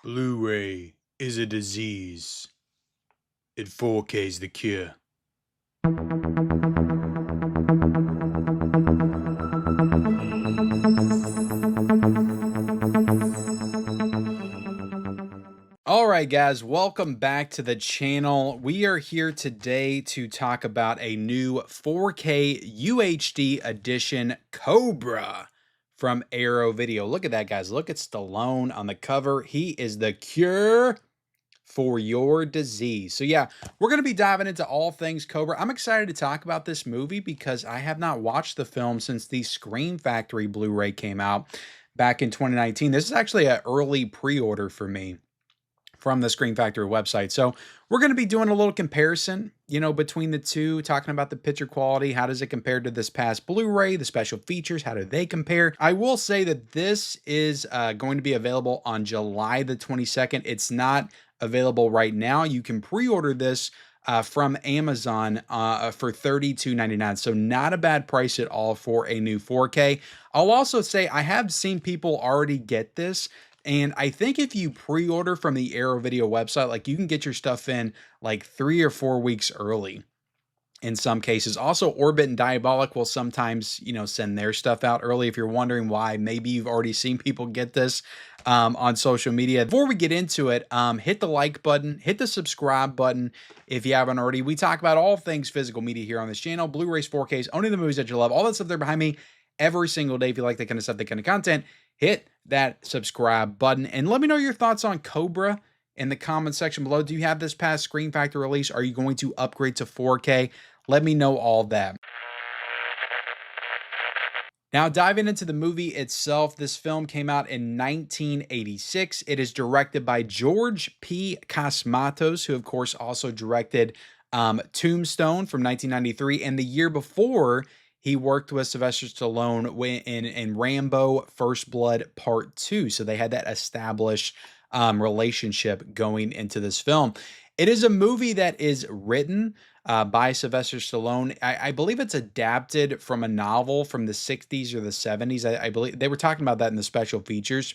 Blu-ray is a disease. It 4K's the cure. All right, guys, welcome back to the channel. We are here today to talk about a new 4K UHD edition Cobra from Arrow Video. Look at that, guys. Look at Stallone on the cover. He is the cure for your disease. So yeah, we're going to be diving into all things Cobra. I'm excited to talk about this movie because I have not watched the film since the Scream Factory Blu-ray came out back in 2019. This is actually an early pre-order for me from the Scream Factory website. So we're going to be doing a little comparison, between the two, talking about the picture quality. How does it compare to this past Blu-ray? The special features, how do they compare? I will say that this is going to be available on July the 22nd. It's not available right now. You can pre-order this from Amazon for $32.99. So not a bad price at all for a new 4K. I'll also say I have seen people already get this. And I think if you pre-order from the Arrow Video website, like you can get your stuff in like 3 or 4 weeks early in some cases. Also, Orbit and Diabolic will sometimes, send their stuff out early. If you're wondering why, maybe you've already seen people get this on social media. Before we get into it, hit the like button, hit the subscribe button if you haven't already. We talk about all things physical media here on this channel, Blu-rays, 4Ks, only the movies that you love, all that stuff there behind me every single day. If you like that kind of stuff, that kind of content, hit that subscribe button and let me know your thoughts on Cobra in the comment section below. Do you have this past Scream Factory release? Are you going to upgrade to 4K? Let me know all that. Now, diving into the movie itself, this film came out in 1986. It is directed by George P. Cosmatos, who, of course, also directed Tombstone from 1993. And the year before, he worked with Sylvester Stallone in Rambo First Blood Part 2. So they had that established relationship going into this film. It is a movie that is written by Sylvester Stallone. I believe it's adapted from a novel from the 60s or the 70s. I believe they were talking about that in the special features.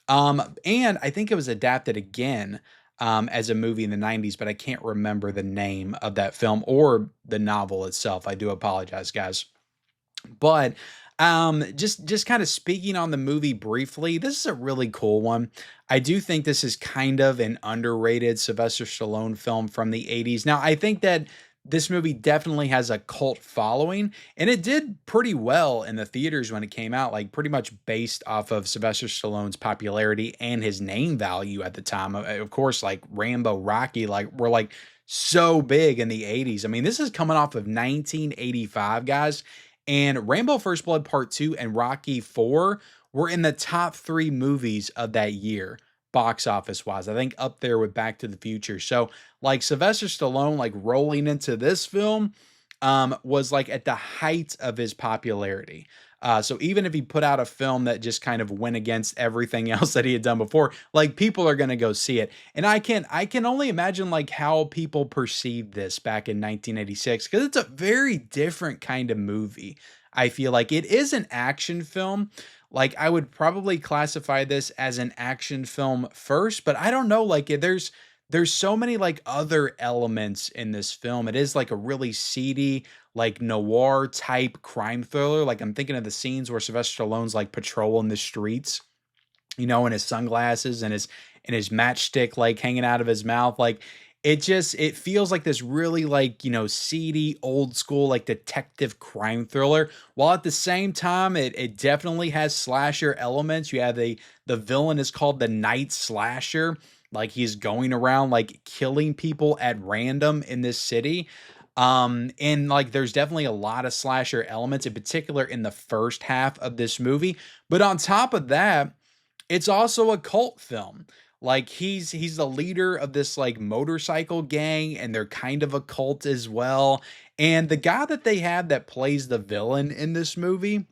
And I think it was adapted again as a movie in the 90s, but I can't remember the name of that film or the novel itself. I do apologize, guys. But just kind of speaking on the movie briefly, this is a really cool one. I do think this is kind of an underrated Sylvester Stallone film from the 80s. Now, I think that this movie definitely has a cult following, and it did pretty well in the theaters when it came out, like pretty much based off of Sylvester Stallone's popularity and his name value at the time. Of course, like Rambo, Rocky, like were like so big in the 80s. I mean, this is coming off of 1985, guys. And Rambo First Blood Part 2 and Rocky 4 were in the top 3 movies of that year, box office wise. I think up there with Back to the Future. So like Sylvester Stallone, like rolling into this film was like at the height of his popularity. So even if he put out a film that just kind of went against everything else that he had done before, like people are going to go see it. And I can only imagine like how people perceived this back in 1986, because it's a very different kind of movie. I feel like it is an action film. Like I would probably classify this as an action film first, but I don't know, like there's so many like other elements in this film. It is like a really seedy, like noir type crime thriller. Like I'm thinking of the scenes where Sylvester Stallone's like patrolling the streets, in his sunglasses and his matchstick like hanging out of his mouth. Like it feels like this really like, seedy old school like detective crime thriller, while at the same time it definitely has slasher elements. You have the villain is called the Night Slasher. Like he's going around like killing people at random in this city. And like there's definitely a lot of slasher elements, in particular in the first half of this movie. But on top of that, it's also a cult film. Like he's the leader of this like motorcycle gang, and they're kind of a cult as well. And the guy that they have that plays the villain in this movie,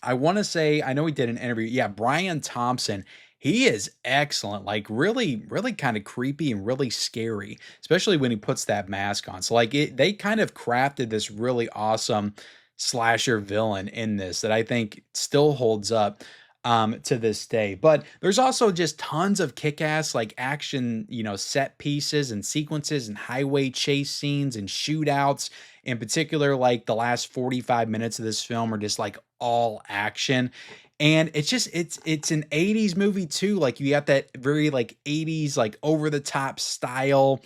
I want to say, I know he did an interview. Yeah, Brian Thompson. He is excellent, like really, really kind of creepy and really scary, especially when he puts that mask on. So like they kind of crafted this really awesome slasher villain in this that I think still holds up. to this day. But there's also just tons of kick-ass like action, set pieces and sequences and highway chase scenes and shootouts. In particular, like the last 45 minutes of this film are just like all action. And it's an 80s movie too. Like you got that very like 80s like over the top style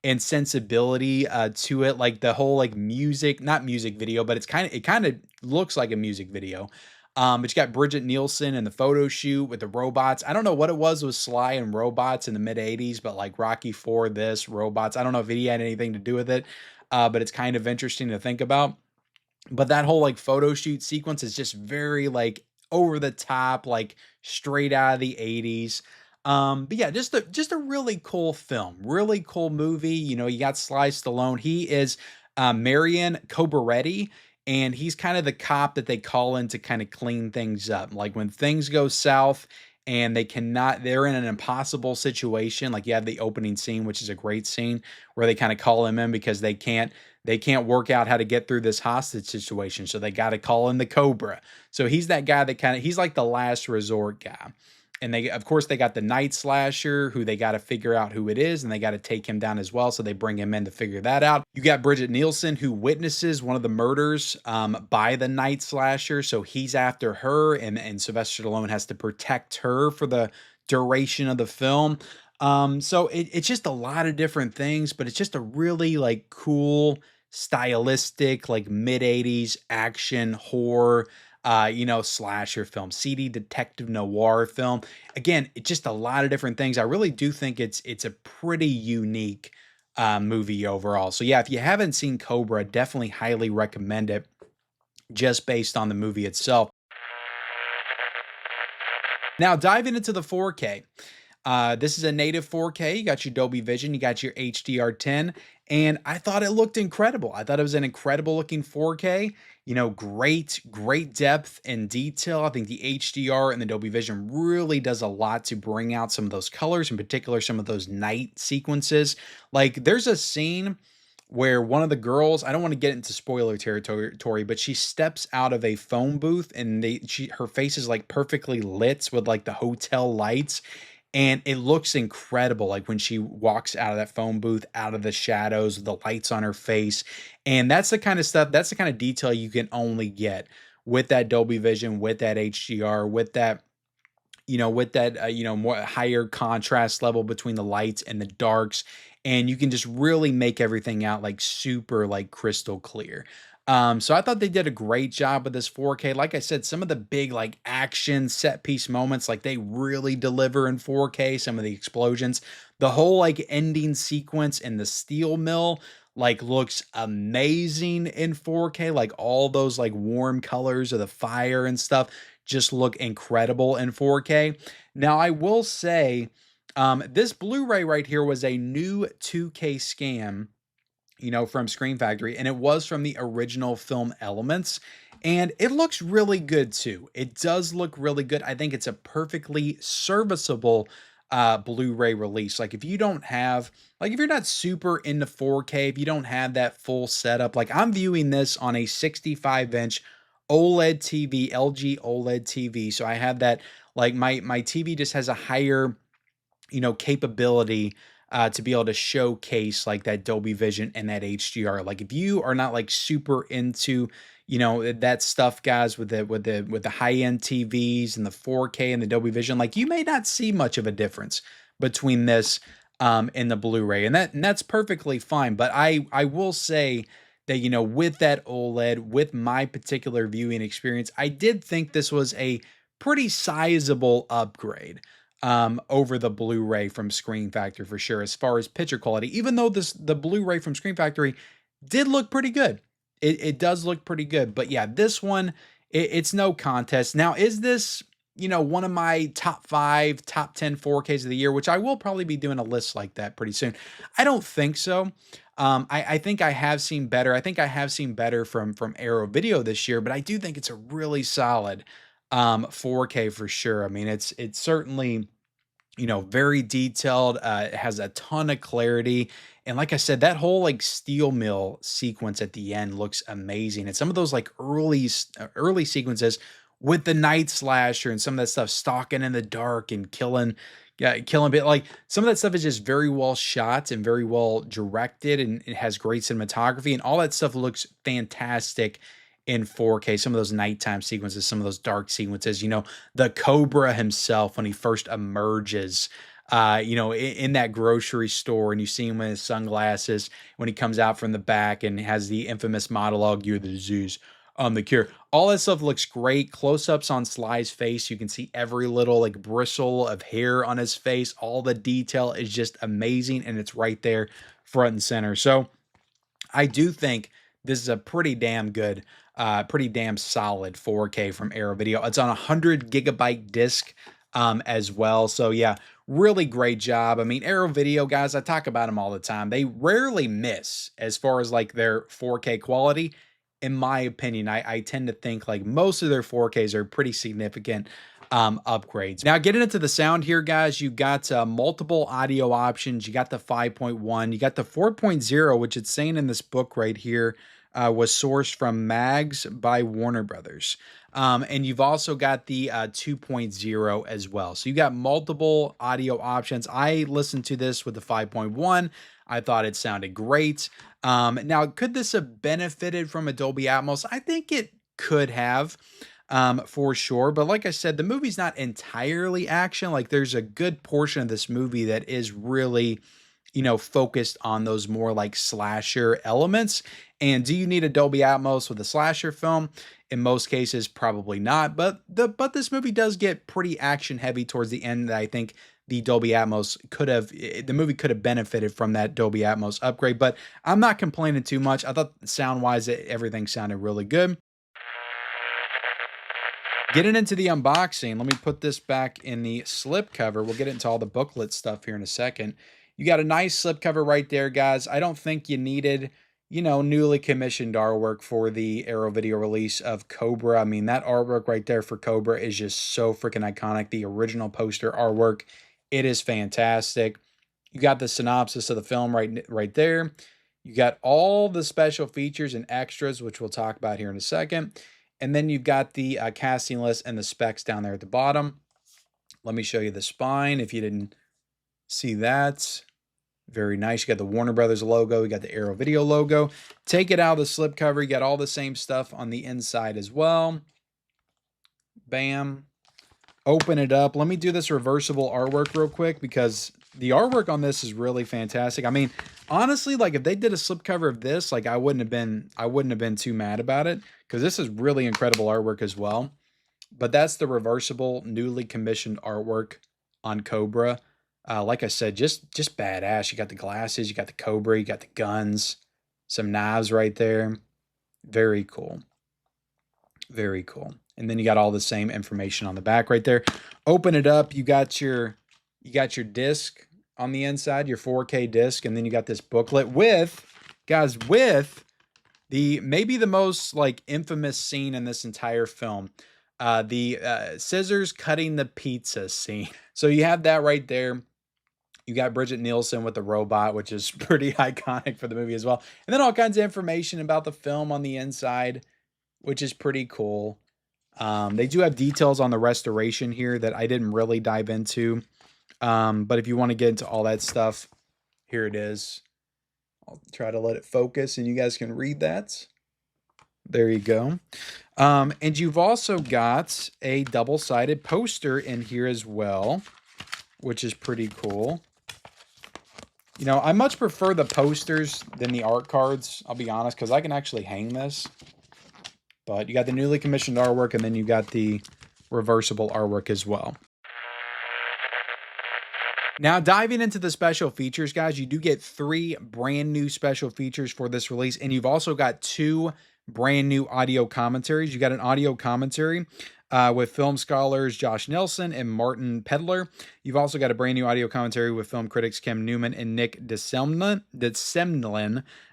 and sensibility to it, like the whole like music, not music video, but it kind of looks like a music video. But you got Bridget Nielsen in the photo shoot with the robots. I don't know what it was with Sly and robots in the mid 80s, but like Rocky 4, this robots. I don't know if he had anything to do with it, but it's kind of interesting to think about. But that whole like photo shoot sequence is just very like over the top, like straight out of the 80s. But yeah, just a really cool film, really cool movie. You got Sly Stallone. He is Marion Cobaretti, and he's kind of the cop that they call in to kind of clean things up. Like when things go south and they're in an impossible situation. Like you have the opening scene, which is a great scene where they kind of call him in because they can't work out how to get through this hostage situation. So they got to call in the Cobra. So he's that guy that he's like the last resort guy. And of course, they got the night slasher who they got to figure out who it is, and they got to take him down as well. So they bring him in to figure that out. You got Bridget Nielsen who witnesses one of the murders by the night slasher. So he's after her, and Sylvester Stallone has to protect her for the duration of the film. So it's just a lot of different things, but it's just a really like cool, stylistic, like mid 80s action horror slasher film, seedy detective noir film. Again, it's just a lot of different things. I really do think it's a pretty unique movie overall. So yeah, if you haven't seen Cobra, definitely highly recommend it just based on the movie itself. Now diving into the 4K. This is a native 4K. You got your Dolby Vision, you got your HDR10, and I thought it looked incredible. I thought it was an incredible looking 4K. Great depth and detail. I think the HDR and the Dolby Vision really does a lot to bring out some of those colors, in particular some of those night sequences. Like there's a scene where one of the girls, I don't want to get into spoiler territory, but she steps out of a phone booth and her face is like perfectly lit with like the hotel lights. And it looks incredible, like when she walks out of that phone booth, out of the shadows, the lights on her face. And that's the kind of stuff, that's the kind of detail you can only get with that Dolby Vision, with that HDR, with that more higher contrast level between the lights and the darks. And you can just really make everything out like super like crystal clear. So I thought they did a great job with this 4K. Like I said, some of the big like action set piece moments, like they really deliver in 4K. Some of the explosions, the whole like ending sequence in the steel mill, like looks amazing in 4K. Like all those like warm colors of the fire and stuff just look incredible in 4K. Now I will say, this Blu-ray right here was a new 2K scam, from Screen Factory, and it was from the original film Elements, and it looks really good too. It does look really good. I think it's a perfectly serviceable Blu-ray release. Like if you don't have, like if you're not super into 4K, if you don't have that full setup, like I'm viewing this on a 65-inch OLED TV, LG OLED TV. So I have that, like my TV just has a higher capability to be able to showcase like that Dolby Vision and that HDR. Like if you are not like super into that stuff, guys, with the high end TVs and the 4K and the Dolby Vision, like you may not see much of a difference between this and the Blu-ray, and that's perfectly fine. But I will say that with that OLED, with my particular viewing experience, I did think this was a pretty sizable upgrade over the Blu-ray from Screen Factory for sure, as far as picture quality. Even though the Blu-ray from Screen Factory did look pretty good, it does look pretty good. But yeah, this one it's no contest. Now, is this one of my top 5, top 10 4Ks of the year, which I will probably be doing a list like that pretty soon? I don't think so. I think I have seen better. I think I have seen better from Arrow Video this year, but I do think it's a really solid 4K for sure. I mean, it's certainly, very detailed. It has a ton of clarity. And like I said, that whole like steel mill sequence at the end looks amazing. And some of those like early sequences with the night slasher and some of that stuff stalking in the dark and killing, yeah, killing bit. Like some of that stuff is just very well shot and very well directed, and it has great cinematography, and all that stuff looks fantastic in 4K. Some of those nighttime sequences, some of those dark sequences, the Cobra himself when he first emerges, in that grocery store, and you see him with his sunglasses when he comes out from the back and has the infamous monologue, "You're the disease, I'm the cure." All that stuff looks great. Close-ups on Sly's face. You can see every little like bristle of hair on his face. All the detail is just amazing, and it's right there front and center. So I do think this is a pretty damn good, pretty damn solid 4K from Arrow Video. It's on a 100 GB disc as well. So yeah, really great job. I mean, Arrow Video, guys, I talk about them all the time. They rarely miss as far as like their 4K quality. In my opinion, I tend to think like most of their 4Ks are pretty significant upgrades. Now, getting into the sound here, guys, you got multiple audio options. You got the 5.1, you got the 4.0, which it's saying in this book right here was sourced from Mags by Warner Brothers. And you've also got the 2.0 as well. So you got multiple audio options. I listened to this with the 5.1. I thought it sounded great. Now, could this have benefited from a Dolby Atmos? I think it could have, for sure. But like I said, the movie's not entirely action. Like there's a good portion of this movie that is really, focused on those more like slasher elements. And do you need a Dolby Atmos with a slasher film? In most cases, probably not. But this movie does get pretty action heavy towards the end. That I think the movie could have benefited from that Dolby Atmos upgrade. But I'm not complaining too much. I thought sound wise, everything sounded really good. Getting into the unboxing, let me put this back in the slipcover. We'll get into all the booklet stuff here in a second. You got a nice slipcover right there, guys. I don't think you needed, newly commissioned artwork for the Arrow Video release of Cobra. I mean, that artwork right there for Cobra is just so freaking iconic. The original poster artwork, it is fantastic. You got the synopsis of the film right there. You got all the special features and extras, which we'll talk about here in a second. And then you've got the casting list and the specs down there at the bottom. Let me show you the spine if you didn't see that. Very nice. You got the Warner Brothers logo. You got the Arrow Video logo. Take it out of the slipcover. You got all the same stuff on the inside as well. Bam. Open it up. Let me do this reversible artwork real quick because the artwork on this is really fantastic. I mean, honestly, like if they did a slipcover of this, like I wouldn't have been too mad about it because this is really incredible artwork as well. But that's the reversible, newly commissioned artwork on Cobra. Like I said, just badass. You got the glasses, you got the Cobra, you got the guns, some knives right there. Very cool. Very cool. And then you got all the same information on the back right there. Open it up. You got your disc on the inside, your 4K disc, and then you got this booklet with the maybe the most like infamous scene in this entire film. The scissors cutting the pizza scene. So you have that right there. You got Bridget Nielsen with the robot, which is pretty iconic for the movie as well. And then all kinds of information about the film on the inside, which is pretty cool. They do have details on the restoration here that I didn't really dive into. But if you want to get into all that stuff, here it is. I'll try to let it focus and you guys can read that. There you go. And you've also got a double-sided poster in here as well, which is pretty cool. I much prefer the posters than the art cards, I'll be honest, because I can actually hang this. But you got the newly commissioned artwork, and then you got the reversible artwork as well. Now, diving into the special features, guys, you do get 3 brand new special features for this release, and you've also got 2 brand new audio commentaries. You got an audio commentary with film scholars Josh Nelson and Martin Pedler. You've also got a brand new audio commentary with film critics Kim Newman and Nick DeSemlin.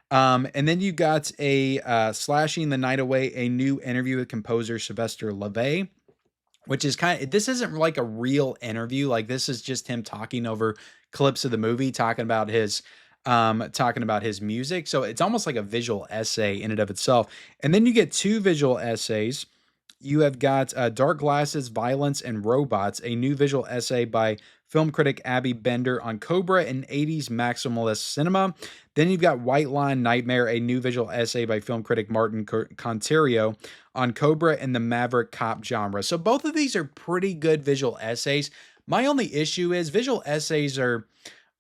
And then you got a Slashing the Night Away, a new interview with composer Sylvester LeVay, which is this isn't like a real interview. Like this is just him talking over clips of the movie, talking about his music. So it's almost like a visual essay in and of itself. And then you get 2 visual essays You have got Dark Glasses, Violence, and Robots, a new visual essay by film critic Abby Bender on Cobra and 80s maximalist cinema. Then you've got White Line Nightmare, a new visual essay by film critic Martin Conterio on Cobra and the Maverick Cop genre. So both of these are pretty good visual essays. My only issue is visual essays are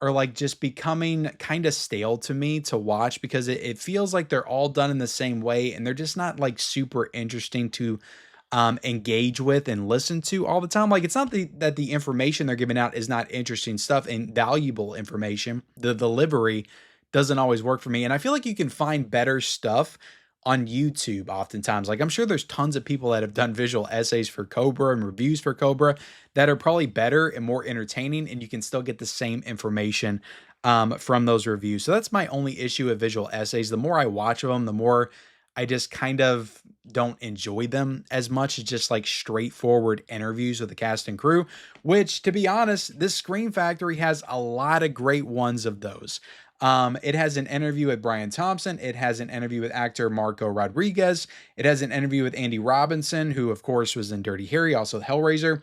like just becoming kind of stale to me to watch because it feels like they're all done in the same way and they're just not like super interesting to engage with and listen to all the time. Like it's not that the information they're giving out is not interesting stuff and valuable information. The delivery doesn't always work for me. And I feel like you can find better stuff on YouTube oftentimes. Like I'm sure there's tons of people that have done visual essays for Cobra and reviews for Cobra that are probably better and more entertaining, and you can still get the same information from those reviews. So that's my only issue with visual essays. The more I watch them, the more I just kind of don't enjoy them as much as just like straightforward interviews with the cast and crew, which to be honest, this Scream Factory has a lot of great ones of those. It has an interview with Brian Thompson. It has an interview with actor Marco Rodriguez. It has an interview with Andy Robinson, who of course was in Dirty Harry, also Hellraiser.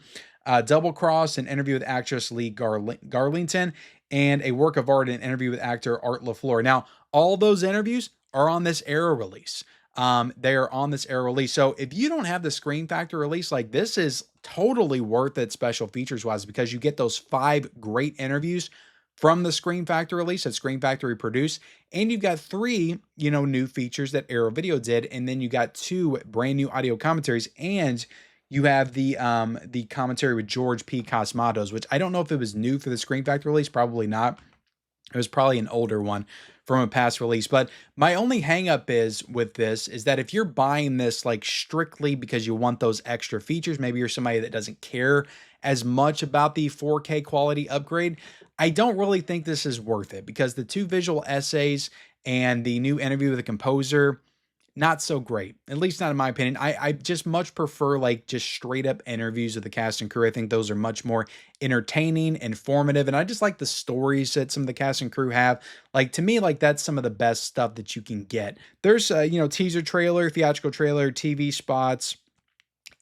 Double Cross, an interview with actress Lee Garlington, and a work of art, an interview with actor Art LaFleur. Now, all those interviews are on this Arrow release. They are on this Arrow release. So if you don't have the Scream Factor release, like this is totally worth it special features wise because you get those 5 great interviews from the Scream Factor release that Scream Factory produced, and you've got 3, new features that Arrow Video did, and then you got 2 brand new audio commentaries, and you have the commentary with George P. Cosmatos, which I don't know if it was new for the Scream Factor release, probably not. It was probably an older one from a past release. But my only hangup is with this is that if you're buying this like strictly because you want those extra features, maybe you're somebody that doesn't care as much about the 4K quality upgrade, I don't really think this is worth it because the 2 visual essays and the new interview with the composer, not so great, at least not in my opinion. I just much prefer like just straight up interviews with the cast and crew. I think those are much more entertaining, informative, and I just like the stories that some of the cast and crew have. Like to me, like that's some of the best stuff that you can get. There's teaser trailer, theatrical trailer, TV spots,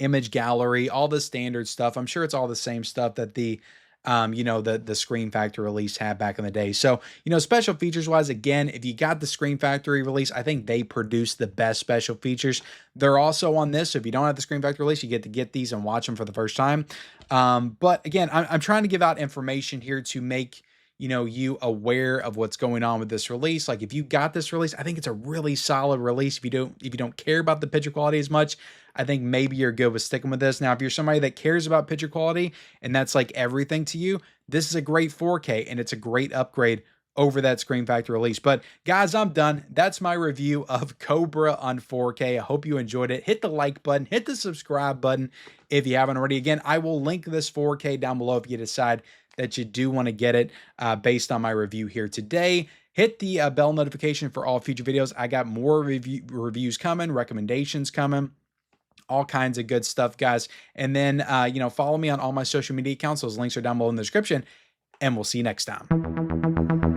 image gallery, all the standard stuff. I'm sure it's all the same stuff that the Scream Factory release had back in the day. So, special features wise, again, if you got the Scream Factory release, I think they produce the best special features. They're also on this. So if you don't have the Scream Factory release, you get to get these and watch them for the first time. But again, I'm trying to give out information here to make you aware of what's going on with this release. Like if you got this release, I think it's a really solid release. If you don't care about the picture quality as much, I think maybe you're good with sticking with this. Now, if you're somebody that cares about picture quality and that's like everything to you, this is a great 4K and it's a great upgrade over that Scream Factory release. But guys, I'm done. That's my review of Cobra on 4K. I hope you enjoyed it. Hit the like button, hit the subscribe button if you haven't already. Again, I will link this 4K down below if you decide that you do want to get it based on my review here today. Hit the bell notification for all future videos. I got more reviews coming, recommendations coming, all kinds of good stuff, guys. And then, follow me on all my social media accounts. Those links are down below in the description, and we'll see you next time.